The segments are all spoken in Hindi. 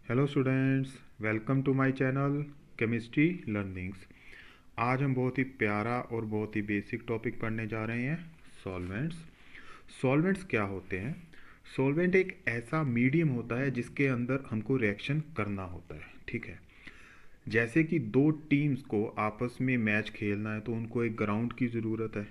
Hello students, welcome to my channel chemistry learnings. आज हम बहुत ही प्यारा और बहुत ही बेसिक टॉपिक पढ़ने जा रहे हैं, सॉल्वेंट्स। सॉल्वेंट्स क्या होते हैं? सॉल्वेंट एक ऐसा मीडियम होता है जिसके अंदर हमको रिएक्शन करना होता है, ठीक है। जैसे कि दो टीम्स को आपस में मैच खेलना है तो उनको एक ग्राउंड की ज़रूरत है।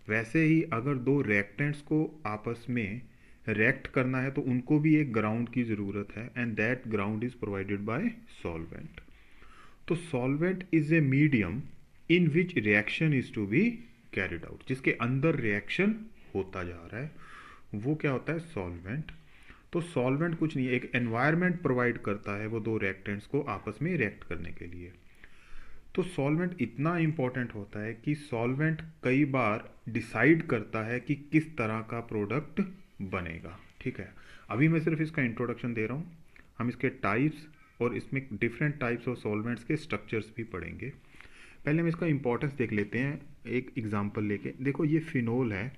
वैसे ही अगर दो रिएक्टेंट्स को आपस में रिएक्ट करना है तो उनको भी एक ग्राउंड की ज़रूरत है, and that ground is provided by solvent. तो solvent is a medium in which reaction is to be carried out, जिसके अंदर रिएक्शन होता जा रहा है, वो क्या होता है? सॉल्वेंट। तो सॉल्वेंट कुछ नहीं है, एक एनवायरनमेंट प्रोवाइड करता है वो दो रिएक्टेंट्स को आपस में रिएक्ट करने के लिए। तो सॉल्वेंट इतना इम्पोर्टेंट होता है कि सॉल्वेंट कई बार डिसाइड करता है कि किस तरह का प्रोडक्ट बनेगा, ठीक है। अभी मैं सिर्फ इसका इंट्रोडक्शन दे रहा हूँ। हम इसके टाइप्स और इसमें डिफरेंट टाइप्स ऑफ सॉल्वेंट्स के स्ट्रक्चर्स भी पढ़ेंगे। पहले हम इसका इंपॉर्टेंस देख लेते हैं एक एग्जांपल लेके। देखो, ये फिनोल है।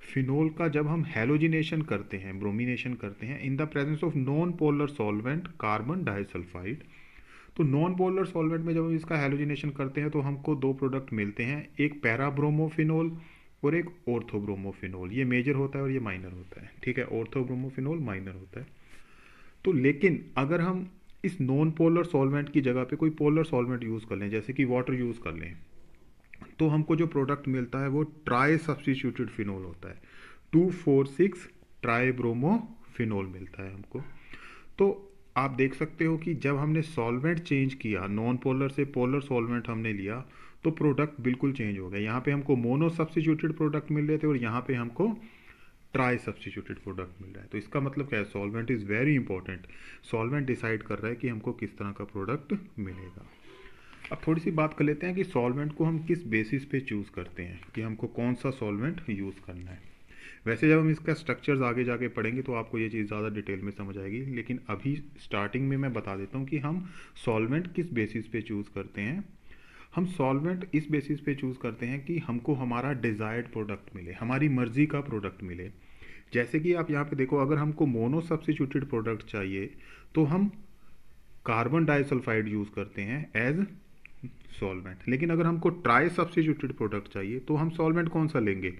फिनोल का जब हम हैलोजिनेशन करते हैं, ब्रोमिनेशन करते हैं in the presence of non polar solvent carbon disulphide, तो नॉन पोलर सॉल्वेंट में जब हम इसका हैलोजिनेशन करते हैं तो हमको दो प्रोडक्ट मिलते हैं, एक पैराब्रोमोफिनोल और एक ऑर्थोब्रोमोफिनोल। ये मेजर होता है और ये माइनर होता है, ठीक है। ऑर्थोब्रोमोफिनोल माइनर होता है। तो लेकिन अगर हम इस नॉन पोलर सॉल्वेंट की जगह पे कोई पोलर सॉल्वेंट यूज़ कर लें, जैसे कि वाटर यूज़ कर लें, तो हमको जो प्रोडक्ट मिलता है वो ट्राई सब्स्टिट्यूटेड फिनोल होता है। 2,4,6 ट्राई ब्रोमोफिनोल मिलता है हमको। तो आप देख सकते हो कि जब हमने सॉल्वेंट चेंज किया, नॉन पोलर से पोलर सॉल्वेंट हमने लिया, तो प्रोडक्ट बिल्कुल चेंज हो गया। यहाँ पे हमको मोनो सब्स्टिट्यूटेड प्रोडक्ट मिल रहे थे और यहाँ पे हमको ट्राई सब्स्टिट्यूटेड प्रोडक्ट मिल रहा है। तो इसका मतलब क्या है? Solvent is very important. Solvent decide कर रहा है कि हमको किस तरह का प्रोडक्ट मिलेगा। अब थोड़ी सी बात कर लेते हैं कि सॉल्वेंट को हम किस बेसिस पे चूज़ करते हैं, कि हमको कौन सा सॉल्वेंट यूज़ करना है। वैसे जब हम इसका स्ट्रक्चर्स आगे जाके पढ़ेंगे तो आपको ये चीज़ ज़्यादा डिटेल में समझ आएगी, लेकिन अभी स्टार्टिंग में मैं बता देता हूँ कि हम सॉल्वेंट किस बेसिस पे चूज़ करते हैं। हम सॉल्वेंट इस बेसिस पे चूज़ करते हैं कि हमको हमारा डिज़ायर्ड प्रोडक्ट मिले, हमारी मर्ज़ी का प्रोडक्ट मिले। जैसे कि आप यहाँ पे देखो, अगर हमको मोनो सब्स्टिट्यूटेड प्रोडक्ट चाहिए तो हम कार्बन डाइसल्फाइड यूज़ करते हैं एज सॉल्वेंट। लेकिन अगर हमको ट्राई सब्स्टिट्यूटेड प्रोडक्ट चाहिए तो हम सॉल्वेंट कौन सा लेंगे?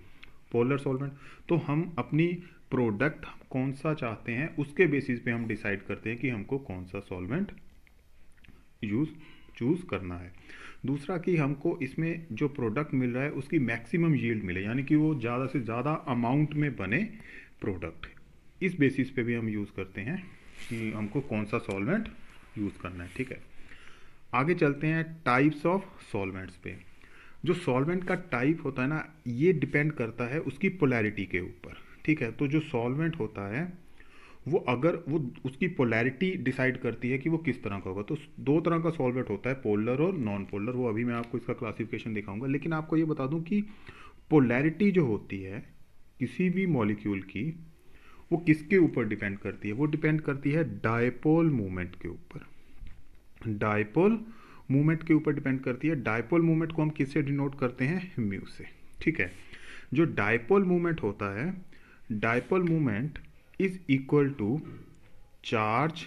Polar solvent. तो हम अपनी प्रोडक्ट कौन सा चाहते हैं उसके बेसिस पे हम डिसाइड करते हैं कि हमको कौन सा सॉल्वेंट यूज़ चूज़ करना है। दूसरा कि हमको इसमें जो प्रोडक्ट मिल रहा है उसकी मैक्सिमम यील्ड मिले, यानी कि वो ज़्यादा से ज़्यादा अमाउंट में बने प्रोडक्ट। इस बेसिस पे भी हम यूज़ करते हैं कि हमको कौन सा सॉल्वेंट यूज़ करना है, ठीक है। आगे चलते हैं टाइप्स ऑफ सॉल्वेंट्स पे। जो सॉल्वेंट का टाइप होता है ना, ये डिपेंड करता है उसकी पोलैरिटी के ऊपर, ठीक है। तो जो सॉल्वेंट होता है वो, अगर वो उसकी पोलैरिटी डिसाइड करती है कि वो किस तरह का होगा। तो दो तरह का सॉल्वेंट होता है, पोलर और नॉन पोलर। वो अभी मैं आपको इसका क्लासिफिकेशन दिखाऊंगा, लेकिन आपको ये बता दूं कि पोलैरिटी जो होती है किसी भी मॉलिक्यूल की, वो किसके ऊपर डिपेंड करती है? वो डिपेंड करती है डायपोल मूवमेंट के ऊपर। डायपोल मूवमेंट के ऊपर डिपेंड करती है। डायपोल मूवमेंट को हम किससे डिनोट करते हैं? म्यू से, ठीक है। जो डायपोल मूवमेंट होता है, dipole movement is equal to charge.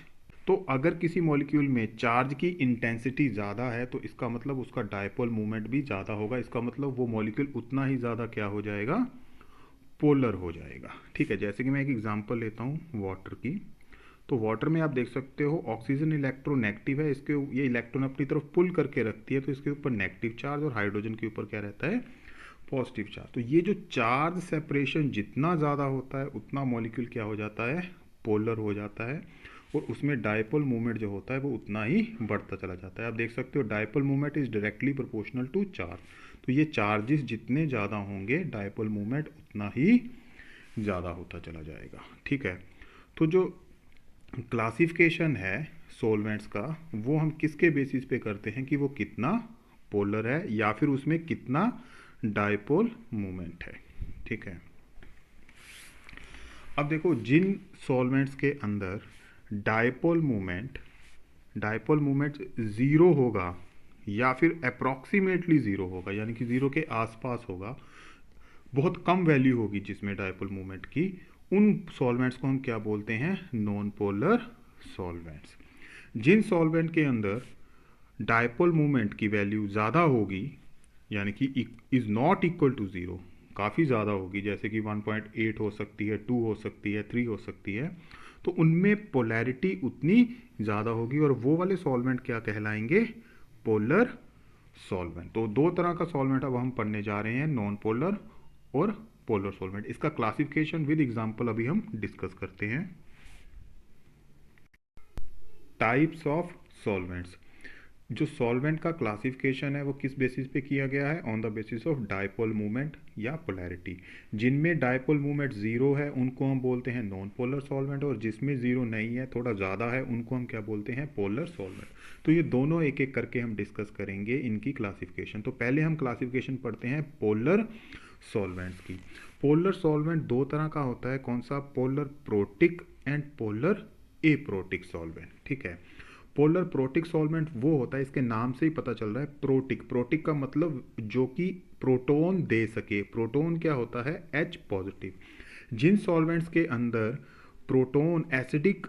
तो अगर किसी मॉलिक्यूल में चार्ज की इंटेंसिटी ज़्यादा है तो इसका मतलब उसका डायपोल मूवमेंट भी ज़्यादा होगा। इसका मतलब वो मॉलिक्यूल उतना ही ज़्यादा क्या हो जाएगा? पोलर हो जाएगा, ठीक है। जैसे कि मैं एक एग्जांपल लेता हूँ वाटर की। तो वाटर में आप देख सकते हो ऑक्सीजन इलेक्ट्रोनेगेटिव है, इसके ये इलेक्ट्रॉन अपनी तरफ पुल करके रखती है, तो इसके ऊपर नेगेटिव चार्ज, और हाइड्रोजन के ऊपर क्या रहता है? Positive charge. तो ये जो चार्ज सेपरेशन जितना ज़्यादा होता है उतना मॉलिक्यूल क्या हो जाता है? पोलर हो जाता है, और उसमें डायपोल मूवमेंट जो होता है वो उतना ही बढ़ता चला जाता है। आप देख सकते हो dipole movement is directly proportional to charge. तो ये चार्जेस जितने ज़्यादा होंगे डायपोल मूवमेंट उतना ही ज़्यादा होता चला जाएगा, ठीक है। तो जो क्लासिफिकेशन है सॉल्वेंट्स का, वो हम किसके बेसिस पे करते हैं कि वो कितना पोलर है या फिर उसमें कितना डायपोल मूवमेंट है, ठीक है। अब देखो, जिन सॉल्वेंट्स के अंदर डायपोल मूवमेंट ज़ीरो होगा या फिर अप्रॉक्सीमेटली ज़ीरो होगा, यानी कि ज़ीरो के आसपास होगा, बहुत कम वैल्यू होगी जिसमें डायपोल मूवमेंट की, उन सॉल्वेंट्स को हम क्या बोलते हैं? Non polar solvents. जिन सॉल्वेंट के अंदर डायपोल मोमेंट की वैल्यू ज़्यादा होगी, यानी कि is not equal to zero, काफ़ी ज़्यादा होगी, जैसे कि 1.8 हो सकती है, 2 हो सकती है, 3 हो सकती है, तो उनमें पोलैरिटी उतनी ज़्यादा होगी और वो वाले सॉल्वेंट क्या कहलाएंगे? Polar solvent. तो दो तरह का सॉल्वेंट अब हम पढ़ने जा रहे हैं, नॉन पोलर और पोलर सॉल्वेंट। इसका क्लासिफिकेशन विद एग्जांपल अभी हम डिस्कस करते हैं। Types of solvents. जो सॉल्वेंट का क्लासिफिकेशन है वो किस बेसिस पे किया गया है? On the basis of dipole movement या पोलैरिटी। जिनमें डायपोल मूवमेंट जीरो है उनको हम बोलते हैं नॉन पोलर सॉल्वेंट, और जिसमें जीरो नहीं है, थोड़ा ज़्यादा है, उनको हम क्या बोलते हैं? Polar solvent. तो ये दोनों एक एक करके हम डिस्कस करेंगे इनकी क्लासिफिकेशन। तो पहले हम क्लासिफिकेशन पढ़ते हैं पोलर सॉल्वेंट्स की। पोलर सॉल्वेंट दो तरह का होता है, कौन सा? Polar protic and polar aprotic solvent. ठीक है, पोलर प्रोटिक सॉल्वेंट वो होता है, इसके नाम से ही पता चल रहा है, प्रोटिक। प्रोटिक का मतलब जो कि प्रोटॉन दे सके। प्रोटॉन क्या होता है? H positive. जिन सॉल्वेंट्स के अंदर प्रोटॉन एसिडिक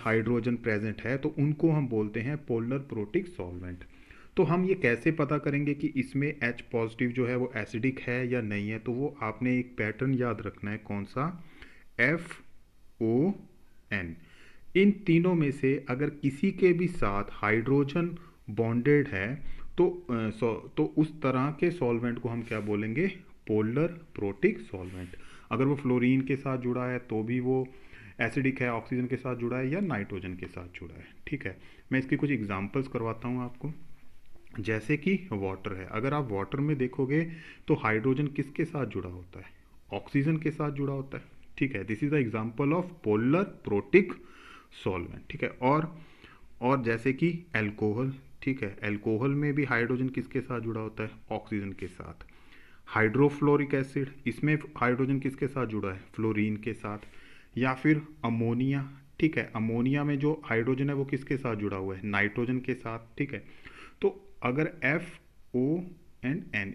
हाइड्रोजन प्रेजेंट है तो उनको हम बोलते हैं पोलर प्रोटिक सॉल्वेंट। तो हम ये कैसे पता करेंगे कि इसमें H पॉजिटिव जो है वो एसिडिक है या नहीं है? तो वो आपने एक पैटर्न याद रखना है, कौन सा? FON। इन तीनों में से अगर किसी के भी साथ हाइड्रोजन बॉन्डेड है तो तो उस तरह के सॉल्वेंट को हम क्या बोलेंगे? Polar protic solvent. अगर वो फ्लोरीन के साथ जुड़ा है तो भी वो एसिडिक है, ऑक्सीजन के साथ जुड़ा है या नाइट्रोजन के साथ जुड़ा है। ठीक है, मैं इसकी कुछ एग्जांपल्स करवाता हूँ आपको। जैसे कि वाटर है, अगर आप वाटर में देखोगे तो हाइड्रोजन किसके साथ जुड़ा होता है? ऑक्सीजन के साथ जुड़ा होता है। ठीक है, this is the example of polar protic solvent. ठीक है, और जैसे कि एल्कोहल। ठीक है, एल्कोहल में भी हाइड्रोजन किसके साथ जुड़ा होता है? ऑक्सीजन के साथ। हाइड्रोफ्लोरिक एसिड, इसमें हाइड्रोजन किसके साथ जुड़ा है? फ्लोरीन के साथ। या फिर अमोनिया। ठीक है, अमोनिया में जो हाइड्रोजन है वो किसके साथ जुड़ा हुआ है? नाइट्रोजन के साथ। ठीक है, तो अगर FON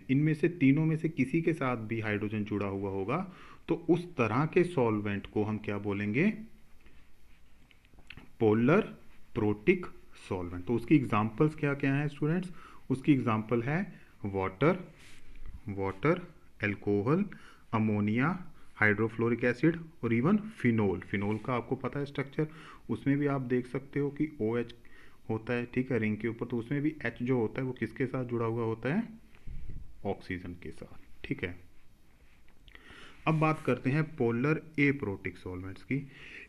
इनमें से तीनों में से किसी के साथ भी हाइड्रोजन जुड़ा हुआ होगा तो उस तरह के सॉल्वेंट को हम क्या बोलेंगे? Polar protic solvent. तो उसकी एग्जांपल्स क्या क्या हैं स्टूडेंट्स? उसकी एग्जांपल है water, water, alcohol, ammonia, hydrofluoric acid और इवन फिनोल। फिनोल का आपको पता है स्ट्रक्चर, उसमें भी आप देख सकते हो कि OH होता है। ठीक है, रिंग के ऊपर, तो उसमें भी H जो होता है वो किसके साथ जुड़ा हुआ होता है? ऑक्सीजन के साथ। ठीक है, अब बात करते हैं पोलर एप्रोटिक सॉल्वेंट्स की।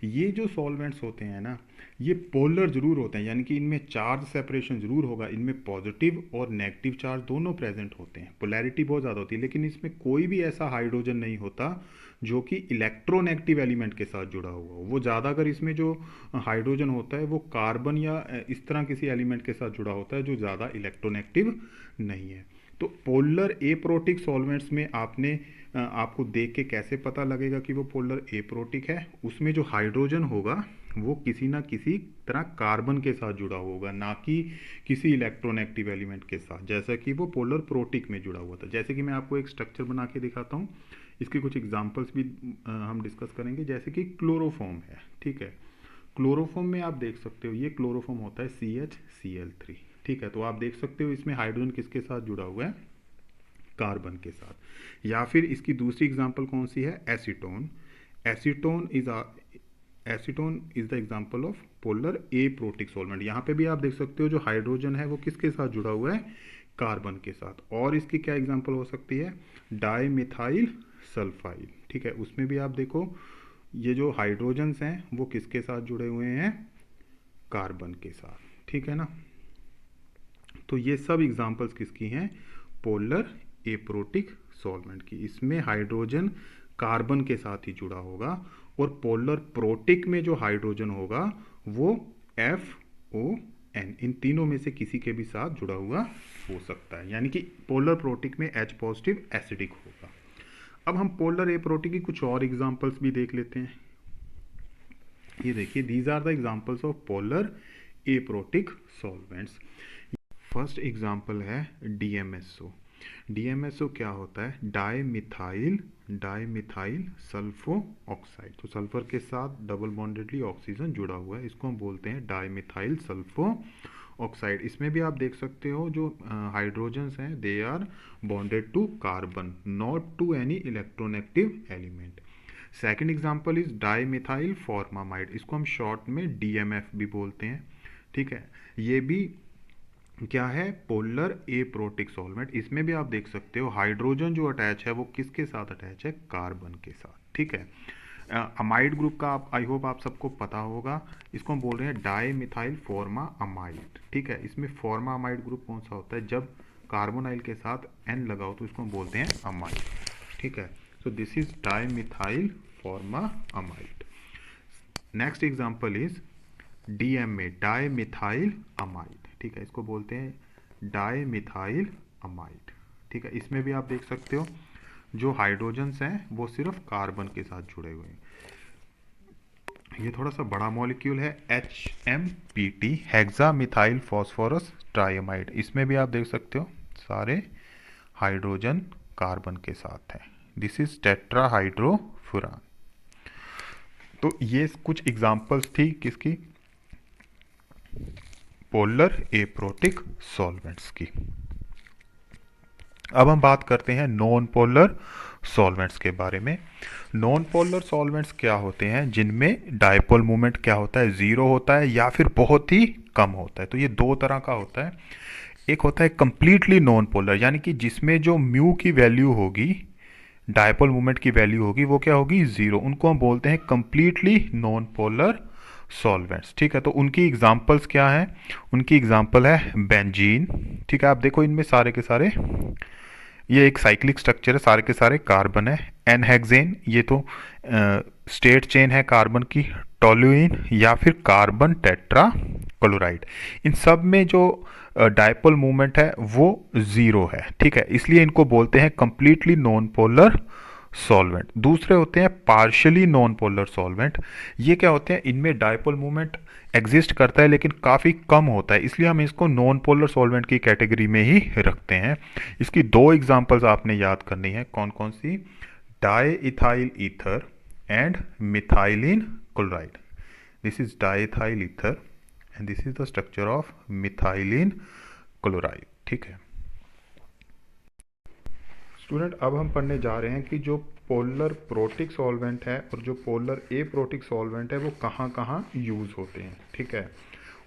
ये जो सॉल्वेंट्स होते हैं ना, ये पोलर जरूर होते हैं, यानी कि इनमें चार्ज सेपरेशन जरूर होगा, इनमें पॉजिटिव और नेगेटिव चार्ज दोनों प्रेजेंट होते हैं, पोलैरिटी बहुत ज़्यादा होती है, लेकिन इसमें कोई भी ऐसा हाइड्रोजन नहीं होता जो कि इलेक्ट्रोनेगेटिव एलिमेंट के साथ जुड़ा हुआ हो। वो ज़्यादा अगर इसमें जो हाइड्रोजन होता है वो कार्बन या इस तरह किसी एलिमेंट के साथ जुड़ा होता है जो ज़्यादा इलेक्ट्रोनेगेटिव नहीं है। तो पोलर एप्रोटिक सॉल्वेंट्स में आपको देख के कैसे पता लगेगा कि वो पोलर एप्रोटिक है? उसमें जो हाइड्रोजन होगा वो किसी ना किसी तरह कार्बन के साथ जुड़ा होगा, ना कि किसी इलेक्ट्रोनेगेटिव एलिमेंट के साथ, जैसा कि वो पोलर प्रोटिक में जुड़ा हुआ था। जैसे कि मैं आपको एक स्ट्रक्चर बना के दिखाता हूँ, इसके कुछ एग्जांपल्स भी हम डिस्कस करेंगे। जैसे कि क्लोरोफॉर्म है। ठीक है, क्लोरोफॉर्म में आप देख सकते हो, ये क्लोरोफॉर्म होता है CHCl3। ठीक है, तो आप देख सकते हो इसमें हाइड्रोजन किसके साथ जुड़ा हुआ है? कार्बन के साथ। या फिर इसकी दूसरी एग्जांपल कौन सी है? Acetone. Acetone is acetone is the example of polar aprotic solvent. यहाँ पे भी आप देख सकते हो जो हाइड्रोजन है वो किसके साथ जुड़ा हुआ है? कार्बन के साथ। और इसकी क्या एग्जांपल हो सकती है? Dimethyl sulphide. ठीक है, उसमें भी आप देखो ये जो हाइड्रोजन्स हैं वो किसके साथ जुड़े हुए हैं? कार्बन के साथ। ठीक है ना, तो ये सब एग्जांपल्स किसकी हैं? पोलर एप्रोटिक सॉल्वेंट की। इसमें हाइड्रोजन कार्बन के साथ ही जुड़ा होगा, और पोलर प्रोटिक में जो हाइड्रोजन होगा वो FON, इन तीनों में से किसी के भी साथ जुड़ा हुआ हो सकता है, यानी कि पोलर प्रोटिक में H पॉजिटिव एसिडिक होगा। अब हम पोलर एप्रोटिक की कुछ और एग्जांपल्स भी देख लेते हैं। ये देखिए, these are the examples of polar aprotic solvents. First example है DMSO। DMSO क्या होता है? Dimethyl sulphoxide. तो सल्फर के साथ डबल बॉन्डेडली ऑक्सीजन जुड़ा हुआ है, इसको हम बोलते हैं डाई मिथाइल सल्फो ऑक्साइड। इसमें भी आप देख सकते हो जो हाइड्रोजन्स हैं they are bonded to carbon, not to any electronegative element. Second example is di methyl formamide, इसको हम शॉर्ट में DMF भी बोलते हैं। ठीक है, ये भी क्या है? Polar aprotic solvent. इसमें भी आप देख सकते हो हाइड्रोजन जो अटैच है वो किसके साथ अटैच है? कार्बन के साथ। ठीक है, अमाइड ग्रुप का आप आई होप आप सबको पता होगा, इसको हम बोल रहे हैं डाई मिथाइल फॉर्मा अमाइड। ठीक है, इसमें फॉर्मा अमाइड ग्रुप कौन सा होता है? जब कार्बोनाइल के साथ N लगाओ तो इसको हम बोलते हैं अमाइड। ठीक है, so this is di methyl फॉर्मा amide. Next example is DMA, dimethylamide. ठीक है, इसको बोलते हैं डाई मिथाइल अमाइड। ठीक है, इसमें भी आप देख सकते हो जो हाइड्रोजन्स हैं वो सिर्फ कार्बन के साथ जुड़े हुए हैं। ये थोड़ा सा बड़ा मॉलिक्यूल है, HMPT, हेक्सा मिथाइल फॉस्फोरस ट्राइमाइड। इसमें भी आप देख सकते हो सारे हाइड्रोजन कार्बन के साथ हैं। This is tetrahydrofuran. तो ये कुछ एग्जांपल्स थी किसकी? पोलर एप्रोटिक सॉल्वेंट्स की। अब हम बात करते हैं नॉन पोलर सॉल्वेंट्स के बारे में। नॉन पोलर सॉल्वेंट्स क्या होते हैं? जिनमें डायपोल मोमेंट क्या होता है? ज़ीरो होता है या फिर बहुत ही कम होता है। तो ये दो तरह का होता है। एक होता है कंप्लीटली नॉन पोलर, यानी कि जिसमें जो म्यू की वैल्यू होगी, डायपोल मोमेंट की वैल्यू होगी, वो क्या होगी? ज़ीरो। उनको हम बोलते हैं कंप्लीटली नॉन पोलर सॉल्वेंट्स। ठीक है, तो उनकी एग्जांपल्स क्या हैं? उनकी एग्जांपल है बेंजीन। ठीक है, आप देखो इनमें सारे के सारे ये एक साइक्लिक स्ट्रक्चर है, सारे के सारे कार्बन है। एनहेक्सेन, ये तो स्टेट चेन है कार्बन की। टोल्यूइन या फिर कार्बन टेट्रा क्लोराइड, इन सब में जो डायपोल मूवमेंट है वो ज़ीरो है। ठीक है, इसलिए इनको बोलते हैं कंप्लीटली नॉन पोलर सॉल्वेंट। दूसरे होते हैं पार्शियली नॉन पोलर सॉल्वेंट। ये क्या होते हैं? इनमें डायपोल मूवमेंट एग्जिस्ट करता है लेकिन काफ़ी कम होता है, इसलिए हम इसको नॉन पोलर सॉल्वेंट की कैटेगरी में ही रखते हैं। इसकी दो एग्जांपल्स आपने याद करनी है, कौन कौन सी? Diethyl ether and methylene chloride. This is diethyl ether and this is the structure of methylene chloride. ठीक है स्टूडेंट, अब हम पढ़ने जा रहे हैं कि जो पोलर प्रोटिक सॉल्वेंट है और जो पोलर एप्रोटिक सॉल्वेंट है वो कहाँ कहाँ यूज़ होते हैं। ठीक है,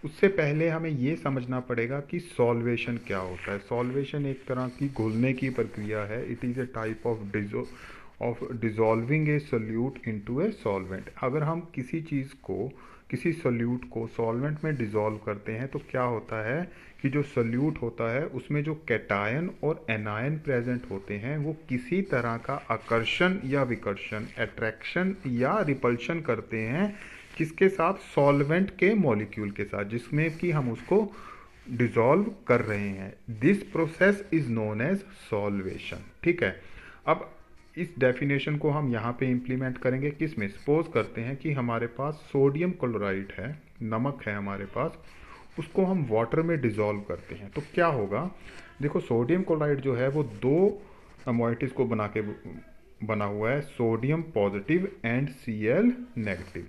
उससे पहले हमें ये समझना पड़ेगा कि सॉल्वेशन क्या होता है। सॉल्वेशन एक तरह की घुलने की प्रक्रिया है। It is a type of dissolving a solute into a solvent. अगर हम किसी चीज़ को, किसी सोल्यूट को सॉल्वेंट में डिज़ोल्व करते हैं तो क्या होता है कि जो सोल्यूट होता है उसमें जो कैटायन और एनायन प्रेजेंट होते हैं वो किसी तरह का आकर्षण या विकर्षण, अट्रैक्शन या रिपल्शन करते हैं किसके साथ? सॉल्वेंट के मॉलिक्यूल के साथ, जिसमें कि हम उसको डिसॉल्व कर रहे हैं। This process is known as solvation. ठीक है, अब इस डेफिनेशन को हम यहाँ पे इम्प्लीमेंट करेंगे किस में? सपोज करते हैं कि हमारे पास सोडियम क्लोराइड है, नमक है हमारे पास, उसको हम वाटर में डिसॉल्व करते हैं तो क्या होगा? देखो सोडियम क्लोराइड जो है वो दो मोइटीज को बना हुआ है, sodium positive and Cl negative.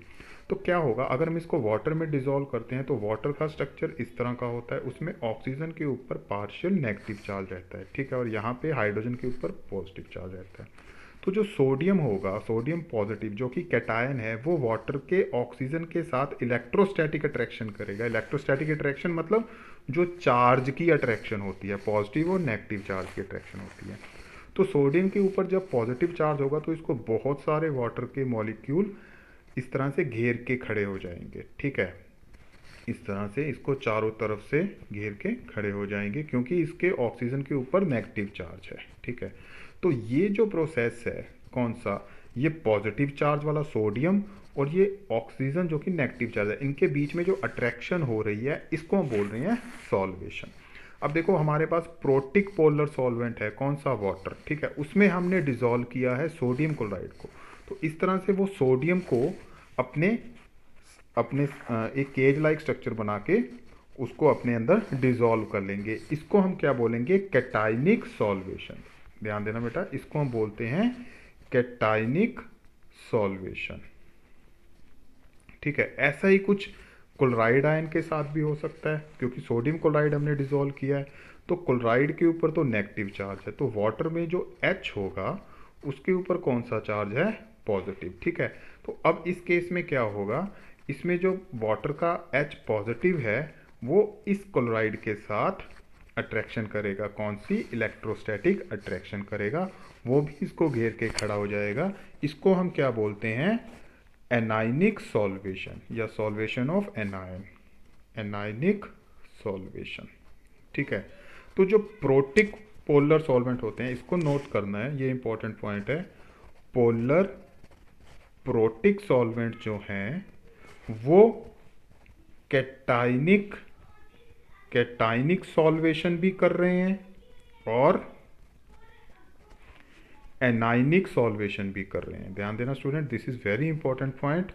तो क्या होगा अगर हम इसको वाटर में डिसॉल्व करते हैं? तो वाटर का स्ट्रक्चर इस तरह का होता है, उसमें ऑक्सीजन के ऊपर पार्शियल नेगेटिव चार्ज रहता है। ठीक है, और यहाँ पे हाइड्रोजन के ऊपर पॉजिटिव चार्ज रहता है। तो जो सोडियम होगा, सोडियम पॉजिटिव जो कि कैटायन है, वो वाटर के ऑक्सीजन के साथ इलेक्ट्रोस्टैटिक अट्रैक्शन करेगा। इलेक्ट्रोस्टैटिक अट्रैक्शन मतलब जो चार्ज की अट्रैक्शन होती है, पॉजिटिव और नेगेटिव चार्ज की अट्रैक्शन होती है। तो सोडियम के ऊपर जब पॉजिटिव चार्ज होगा तो इसको बहुत सारे वाटर के मॉलिक्यूल इस तरह से घेर के खड़े हो जाएंगे। ठीक है, इस तरह से इसको चारों तरफ से घेर के खड़े हो जाएंगे क्योंकि इसके ऑक्सीजन के ऊपर नेगेटिव चार्ज है। ठीक है, तो ये जो प्रोसेस है कौन सा? ये पॉजिटिव चार्ज वाला सोडियम और ये ऑक्सीजन जो कि नेगेटिव चार्ज है, इनके बीच में जो अट्रैक्शन हो रही है इसको हम बोल रहे हैं सॉल्वेशन। अब देखो हमारे पास प्रोटिक पोलर सॉल्वेंट है, कौन सा? वाटर। ठीक है, उसमें हमने डिसॉल्व किया है सोडियम क्लोराइड को। तो इस तरह से वो सोडियम को अपने अपने एक केज लाइक स्ट्रक्चर बना के उसको अपने अंदर डिसॉल्व कर लेंगे। इसको हम क्या बोलेंगे? Cationic solvation. ध्यान देना बेटा, इसको हम बोलते हैं कैटाइनिक सॉल्वेशन। ठीक है, ऐसा ही कुछ क्लोराइड आयन के साथ भी हो सकता है, क्योंकि सोडियम क्लोराइड हमने डिसॉल्व किया है तो क्लोराइड के ऊपर तो नेगेटिव चार्ज है, तो वाटर में जो H होगा उसके ऊपर कौन सा चार्ज है? पॉजिटिव। ठीक है, तो अब इस केस में क्या होगा? इसमें जो वाटर का H पॉजिटिव है वो इस क्लोराइड के साथ अट्रैक्शन करेगा। कौन सी? इलेक्ट्रोस्टैटिक अट्रैक्शन करेगा, वो भी इसको घेर के खड़ा हो जाएगा। इसको हम क्या बोलते हैं? एनाइनिक सॉल्वेशन या solvation of anion, anionic solvation. ठीक है, तो जो प्रोटिक पोलर सॉल्वेंट होते हैं, इसको नोट करना है, ये इंपॉर्टेंट पॉइंट है। पोलर प्रोटिक सॉल्वेंट जो हैं वो कैटाइनिक कैटाइनिक सॉल्वेशन भी कर रहे हैं और एनाइनिक सॉल्वेशन भी कर रहे हैं। ध्यान देना student, this is very important point.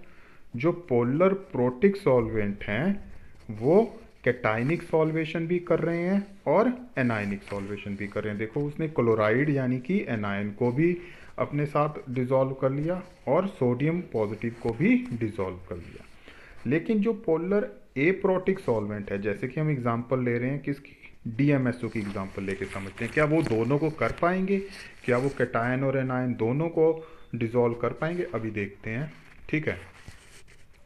जो पोलर प्रोटिक सॉल्वेंट हैं वो कैटाइनिक सॉल्वेशन भी कर रहे हैं और एनाइनिक सॉल्वेशन भी कर रहे हैं। देखो, उसने क्लोराइड यानी कि एनायन को भी अपने साथ डिसॉल्व कर लिया और सोडियम पॉजिटिव को भी डिसॉल्व कर लिया। लेकिन जो पोलर एप्रोटिक सॉल्वेंट है, जैसे कि हम एग्जांपल ले रहे हैं किसकी? DMSO की एग्जांपल लेके समझते हैं। क्या वो दोनों को कर पाएंगे? क्या वो कैटायन और एनायन दोनों को डिसॉल्व कर पाएंगे? अभी देखते हैं। ठीक है,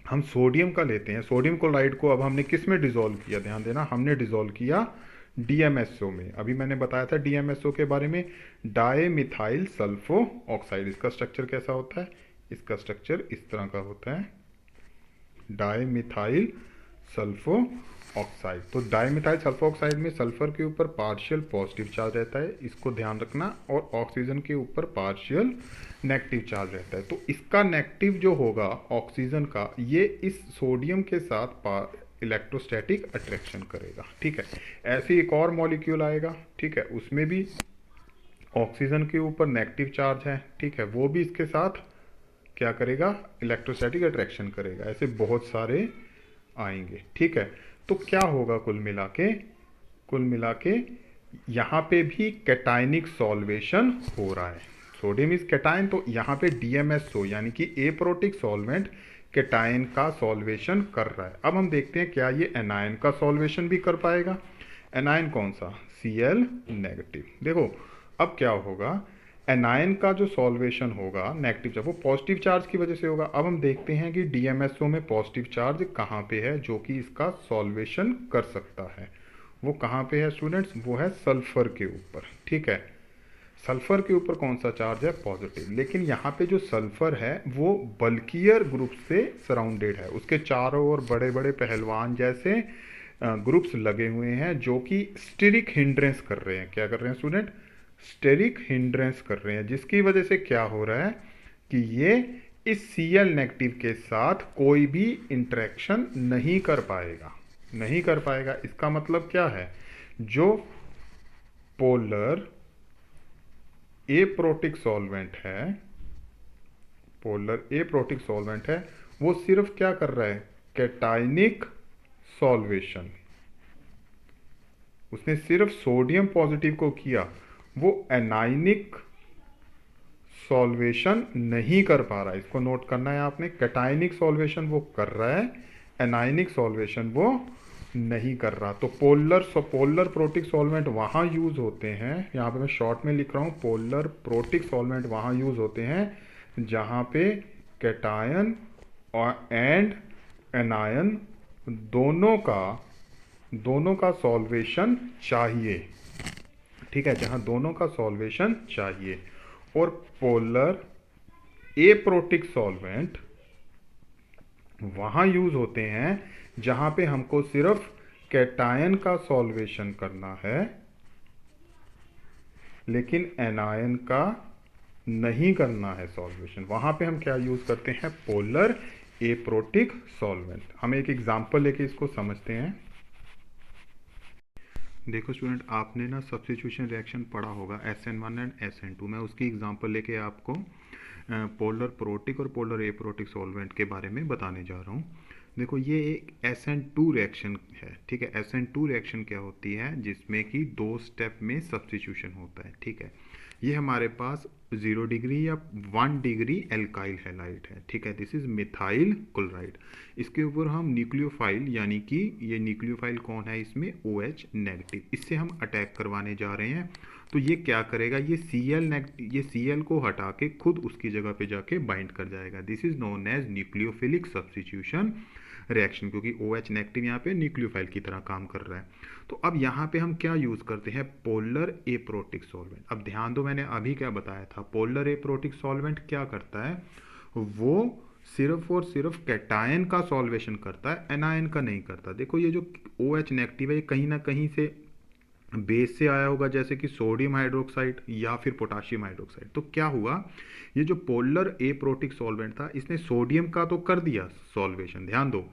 हम सोडियम का लेते हैं। सोडियम क्लोराइड को अब हमने किस में डिसॉल्व किया? ध्यान देना, हमने डिसॉल्व किया DMSO में। अभी मैंने बताया था DMSO के बारे में, डाई मिथाइल सल्फो ऑक्साइड। इसका स्ट्रक्चर कैसा होता है? इसका स्ट्रक्चर इस तरह का होता है, डाई मिथाइल सल्फो ऑक्साइड। तो डाई मिथाइल सल्फो ऑक्साइड में सल्फर के ऊपर पार्शियल पॉजिटिव चार्ज रहता है, इसको ध्यान रखना, और ऑक्सीजन के ऊपर पार्शियल नेगेटिव चार्ज रहता है। तो इसका नेगेटिव जो होगा ऑक्सीजन का, ये इस सोडियम के साथ इलेक्ट्रोस्टैटिक अट्रैक्शन करेगा। ठीक है, ऐसे एक और मॉलिक्यूल आएगा। ठीक है, उसमें भी ऑक्सीजन के ऊपर नेगेटिव चार्ज है। ठीक है, वो भी इसके साथ क्या करेगा? इलेक्ट्रोस्टैटिक अट्रैक्शन करेगा। ऐसे बहुत सारे आएंगे। ठीक है, तो क्या होगा कुल मिला के यहाँ पे भी कैटाइनिक सॉल्वेशन हो रहा है। सोडियम इज कैटायन, तो यहाँ पे DMSO यानी कि एप्रोटिक सॉल्वेंट कैटायन का सॉल्वेशन कर रहा है। अब हम देखते हैं क्या ये एनायन का सॉल्वेशन भी कर पाएगा। एनायन कौन सा? Cl negative. देखो अब क्या होगा, एनायन का जो सॉल्वेशन होगा नेगेटिव चार्ज, वो पॉजिटिव चार्ज की वजह से होगा। अब हम देखते हैं कि DMSO में पॉजिटिव चार्ज कहाँ पे है जो कि इसका सॉल्वेशन कर सकता है। वो कहाँ पे है स्टूडेंट्स? वो है सल्फर के ऊपर। ठीक है, सल्फर के ऊपर कौन सा चार्ज है? पॉजिटिव। लेकिन यहाँ पे जो सल्फर है वो बल्कियर ग्रुप से सराउंडेड है, उसके चारों ओर बड़े बड़े पहलवान जैसे ग्रुप्स लगे हुए हैं जो कि स्टेरिक हिंड्रेंस कर रहे हैं। क्या कर रहे हैं स्टूडेंट? स्टेरिक हिंड्रेंस कर रहे हैं, जिसकी वजह से क्या हो रहा है कि ये इस Cl नेगेटिव के साथ कोई भी इंटरेक्शन नहीं कर पाएगा। इसका मतलब क्या है? जो पोलर एप्रोटिक सॉल्वेंट है वो सिर्फ क्या कर रहा है? Cationic solvation. उसने सिर्फ सोडियम पॉजिटिव को किया, वो एनाइनिक सॉल्वेशन नहीं कर पा रहा है। इसको नोट करना है आपने, कैटाइनिक सॉल्वेशन वो कर रहा है, एनाइनिक सॉल्वेशन वो नहीं कर रहा। तो पोलर प्रोटिक सॉल्वेंट वहाँ यूज होते हैं, यहाँ पे मैं शॉर्ट में लिख रहा हूँ, पोलर प्रोटिक सॉल्वेंट वहाँ यूज होते हैं जहाँ पे कैटायन एंड एनायन दोनों का सॉल्वेशन चाहिए। ठीक है, जहां दोनों का सॉल्वेशन चाहिए। और पोलर एप्रोटिक सॉल्वेंट वहां यूज होते हैं जहां पे हमको सिर्फ कैटायन का सॉल्वेशन करना है लेकिन एनायन का नहीं करना है सॉल्वेशन। वहां पे हम क्या यूज करते हैं? Polar aprotic solvent. हम एक एग्जांपल लेके इसको समझते हैं। देखो स्टूडेंट, आपने ना सब्स्टिट्यूशन रिएक्शन पढ़ा होगा SN1 एंड SN2। मैं उसकी एग्जांपल लेके आपको पोलर प्रोटिक और पोलर एप्रोटिक सॉल्वेंट के बारे में बताने जा रहा हूँ। देखो ये एक SN2 रिएक्शन है, ठीक है। SN2 रिएक्शन क्या होती है, जिसमें कि 2 स्टेप में सब्स्टिट्यूशन होता है, ठीक है। ये हमारे पास 0 डिग्री या 1 डिग्री एल्काइल हैलाइड है, ठीक है। This is methyl chloride. इसके ऊपर हम न्यूक्लियोफाइल, यानी कि ये न्यूक्लियोफाइल कौन है इसमें, OH नेगेटिव, इससे हम अटैक करवाने जा रहे हैं। तो ये क्या करेगा, ये Cl को हटा के खुद उसकी जगह पे जाके बाइंड कर जाएगा। This is known as nucleophilic substitution reaction, क्योंकि OH नेगेटिव यहाँ पे न्यूक्लियोफाइल की तरह काम कर रहा है। तो अब यहाँ पे हम क्या यूज़ करते हैं, पोलर एप्रोटिक सॉल्वेंट। अब ध्यान दो, मैंने अभी क्या बताया था, पोलर एप्रोटिक सॉल्वेंट क्या करता है, वो सिर्फ और सिर्फ कैटायन का सॉल्वेशन करता है, एनायन का नहीं करता। देखो ये जो OH नेगेटिव है, ये कहीं ना कहीं से बेस से आया होगा, जैसे कि सोडियम हाइड्रोक्साइड या फिर पोटाशियम हाइड्रोक्साइड। तो क्या हुआ, ये जो पोलर एप्रोटिक सॉल्वेंट था, इसने सोडियम का तो कर दिया सॉल्वेशन, ध्यान दो,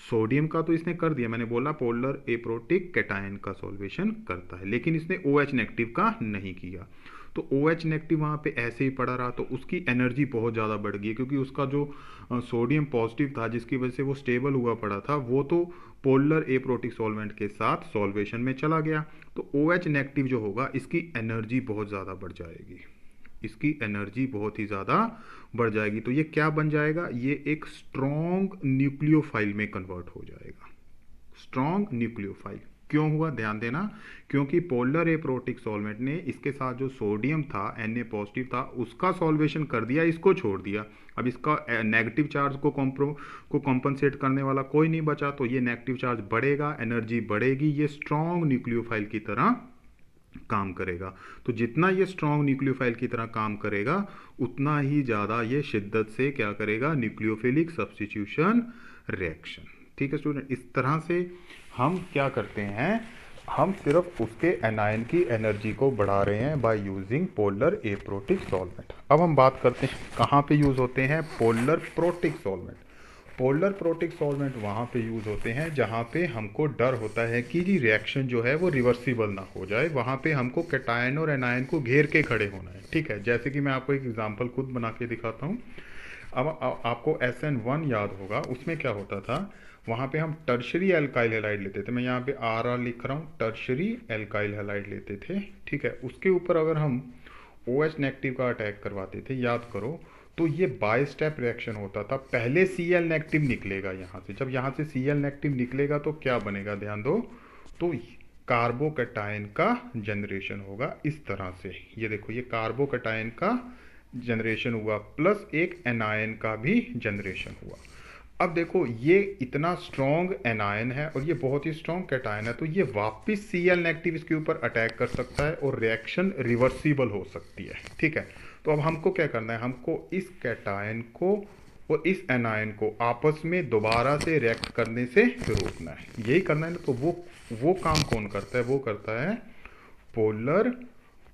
सोडियम का तो इसने कर दिया, मैंने बोला पोलर एप्रोटिक कैटायन का सॉल्वेशन करता है, लेकिन इसने OH नेगेटिव का नहीं किया। तो OH नेगेटिव वहाँ पे ऐसे ही पड़ा रहा, तो उसकी एनर्जी बहुत ज़्यादा बढ़ गई, क्योंकि उसका जो सोडियम पॉजिटिव था, जिसकी वजह से वो स्टेबल हुआ पड़ा था, वो तो पोलर एप्रोटिक सॉल्वेंट के साथ सॉल्वेशन में चला गया। तो OH नेगेटिव जो होगा, इसकी एनर्जी बहुत ज़्यादा बढ़ जाएगी, इसकी एनर्जी बहुत ही ज़्यादा बढ़ जाएगी। तो ये क्या बन जाएगा, ये एक स्ट्रॉन्ग न्यूक्लियोफाइल में कन्वर्ट हो जाएगा। स्ट्रॉन्ग न्यूक्लियोफाइल क्यों हुआ, ध्यान देना, क्योंकि पोलर एप्रोटिक सॉल्वेंट ने इसके साथ जो सोडियम था, Na पॉजिटिव था, उसका सॉल्वेशन कर दिया, इसको छोड़ दिया। अब इसका नेगेटिव चार्ज को कॉम्पनसेट करने वाला कोई नहीं बचा, तो ये नेगेटिव चार्ज बढ़ेगा, एनर्जी बढ़ेगी, ये स्ट्रॉन्ग न्यूक्लियोफाइल की तरह काम करेगा। तो जितना ये स्ट्रॉन्ग न्यूक्लियोफाइल की तरह काम करेगा, उतना ही ज़्यादा ये शिद्दत से क्या करेगा, न्यूक्लियोफिलिक सब्स्टिट्यूशन रिएक्शन, ठीक है स्टूडेंट। इस तरह से हम क्या करते हैं, हम सिर्फ उसके एनायन की एनर्जी को बढ़ा रहे हैं by using polar aprotic solvent. अब हम बात करते हैं कहाँ पे यूज़ होते हैं polar protic solvent. Polar protic solvent वहाँ पे यूज़ होते हैं जहाँ पे हमको डर होता है कि जी रिएक्शन जो है वो रिवर्सिबल ना हो जाए, वहाँ पे हमको कैटायन और एनायन को घेर के खड़े होना है, ठीक है। जैसे कि मैं आपको एक एग्जांपल खुद बना के दिखाता हूँ। अब आपको SN1 याद होगा, उसमें क्या होता था, वहाँ पे हम टर्शरी एल्काइल हैलाइड लेते थे, मैं यहाँ पे RR लिख रहा हूँ, टर्शरी एल्काइल हैलाइड लेते थे, ठीक है। उसके ऊपर अगर हम OH नेगेटिव का अटैक करवाते थे, याद करो, तो ये बाय स्टेप रिएक्शन होता था। पहले Cl नेगेटिव निकलेगा यहाँ से, जब यहाँ से Cl नेगेटिव निकलेगा तो क्या बनेगा, ध्यान दो, तो कार्बोकैटायन का जनरेशन होगा इस तरह से। ये देखो, ये कार्बोकैटायन का जनरेशन हुआ, प्लस एक एनायन का भी जनरेशन हुआ। अब देखो, ये इतना स्ट्रॉन्ग एनायन है और ये बहुत ही स्ट्रॉन्ग कैटायन है, तो ये वापस Cl नेगेटिव इसके ऊपर अटैक कर सकता है और रिएक्शन रिवर्सिबल हो सकती है, ठीक है। तो अब हमको क्या करना है, हमको इस कैटायन को और इस एनायन को आपस में दोबारा से रिएक्ट करने से रोकना है, यही करना है ना। तो वो काम कौन करता है, वो करता है पोलर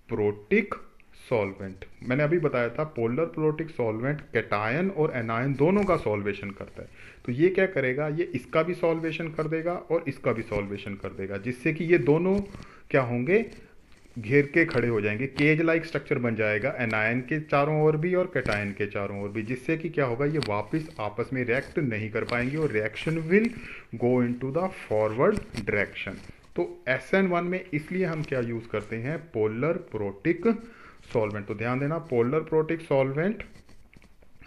प्रोटिक सॉल्वेंट। मैंने अभी बताया था पोलर प्रोटिक सॉल्वेंट कैटायन और एनायन दोनों का सॉल्वेशन करता है। तो ये क्या करेगा, ये इसका भी सॉल्वेशन कर देगा और इसका भी सॉल्वेशन कर देगा, जिससे कि ये दोनों क्या होंगे, घेर के खड़े हो जाएंगे, केज लाइक स्ट्रक्चर बन जाएगा एनायन के चारों ओर भी और कैटायन के चारों ओर भी, जिससे कि क्या होगा, ये वापस आपस में रिएक्ट नहीं कर पाएंगे और reaction will go into the forward direction. तो SN1 में इसलिए हम क्या यूज़ करते हैं, पोलर प्रोटिक सॉल्वेंट। तो ध्यान देना, पोलर प्रोटिक सॉल्वेंट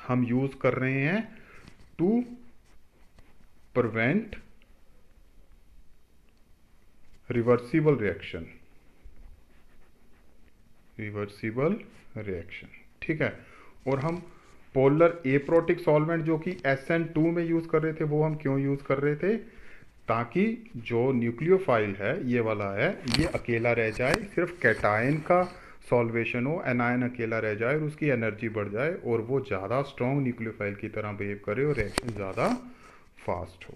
हम यूज कर रहे हैं टू प्रिवेंट रिवर्सिबल रिएक्शन, ठीक है। और हम पोलर एप्रोटिक सॉल्वेंट जो कि SN2 में यूज कर रहे थे, वो हम क्यों यूज कर रहे थे, ताकि जो न्यूक्लियोफाइल है ये वाला है, ये अकेला रह जाए, सिर्फ कैटायन का सॉल्वेशन हो, एनायन अकेला रह जाए और उसकी एनर्जी बढ़ जाए और वो ज़्यादा स्ट्रॉन्ग न्यूक्लियोफाइल की तरह बिहेव करे और रिएक्शन ज़्यादा फास्ट हो।